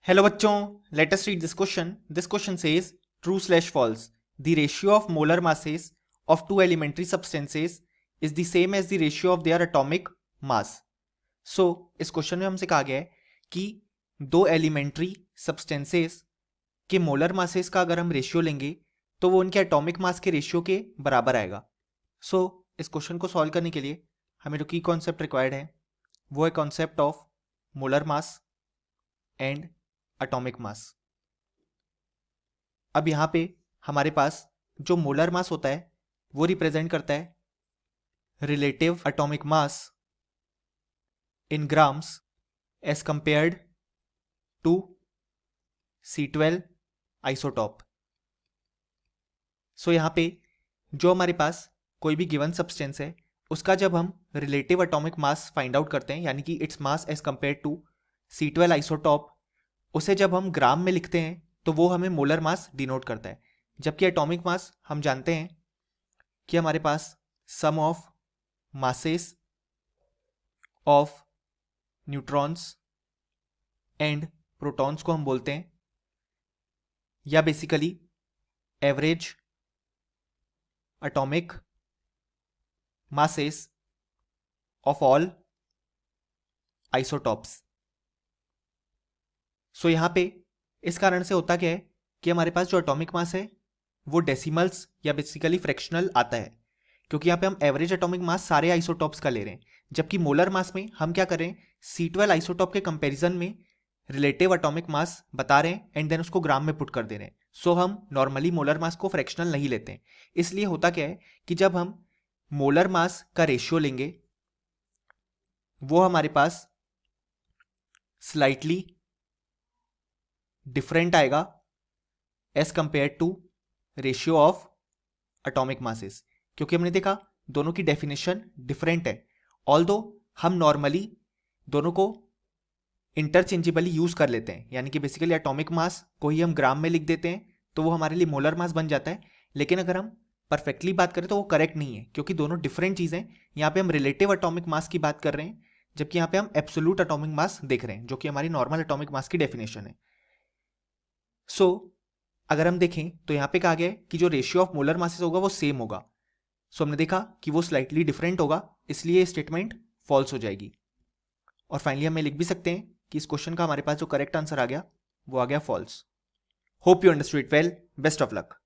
Hello बच्चों, let us read this question. This question says true slash false. The ratio of molar masses of two elementary substances is the same as the ratio of their atomic mass. So इस question में हमसे कहा गया है कि दो elementary substances के molar masses का अगर हम रेशियो लेंगे तो वो उनके एटॉमिक मास के रेशियो के बराबर आएगा. सो इस क्वेश्चन को सॉल्व करने के लिए हमें जो की कॉन्सेप्ट रिक्वायर्ड है वो है concept of molar mass and atomic mass. अब यहां पे हमारे पास जो मोलर मास होता है वो रिप्रेजेंट करता है relative atomic mass in grams as compared to C12 isotope. So यहां पे जो हमारे पास कोई भी गिवन सब्सटेंस है उसका जब हम relative atomic mass find out करते हैं, यानी कि it's mass as compared to C12 isotope, उसे जब हम ग्राम में लिखते हैं तो वो हमें मोलर मास डिनोट करता है. जबकि एटॉमिक मास हम जानते हैं कि हमारे पास sum of masses of neutrons and protons को हम बोलते हैं, या basically average atomic masses of all isotopes. So यहां पे इस कारण से होता क्या है कि हमारे पास जो एटॉमिक मास है वो डेसिमल्स या बेसिकली फ्रैक्शनल आता है, क्योंकि यहाँ पे हम एवरेज एटॉमिक मास सारे आइसोटॉप्स का ले रहे हैं. जबकि मोलर मास में हम क्या कर रहे हैं, C12 आइसोटॉप के कंपैरिजन में रिलेटिव एटॉमिक मास बता रहे हैं एंड देन उसको ग्राम में पुट कर दे रहे हैं. सो हम नॉर्मली मोलर मास को फ्रैक्शनल नहीं लेते हैं. इसलिए होता क्या है कि जब हम मोलर मास का रेशियो लेंगे वो हमारे पास स्लाइटली डिफरेंट आएगा as compared to ratio of atomic masses, क्योंकि हमने देखा दोनों की डेफिनेशन डिफरेंट है. ऑल्दो हम नॉर्मली दोनों को इंटरचेंजेबली यूज कर लेते हैं, यानी कि बेसिकली एटॉमिक मास को ही हम ग्राम में लिख देते हैं तो वो हमारे लिए मोलर मास बन जाता है. लेकिन अगर हम परफेक्टली बात करें तो वो करेक्ट नहीं है, क्योंकि दोनों डिफरेंट चीजें. यहाँ पे हम रिलेटिव एटॉमिक मास की बात कर रहे हैं, जबकि यहाँ पे हम एब्सोल्यूट एटॉमिक मास देख रहे हैं जो कि हमारी नॉर्मल एटॉमिक मास की डेफिनेशन है. सो अगर हम देखें तो यहाँ पे कहा गया है कि जो रेशियो ऑफ मोलर मासेस होगा वो सेम होगा. सो हमने देखा कि वो स्लाइटली डिफरेंट होगा, इसलिए स्टेटमेंट फॉल्स हो जाएगी. और फाइनली हम लिख भी सकते हैं कि इस क्वेश्चन का हमारे पास जो करेक्ट आंसर आ गया वो आ गया false. Hope you understood it well. Best of luck.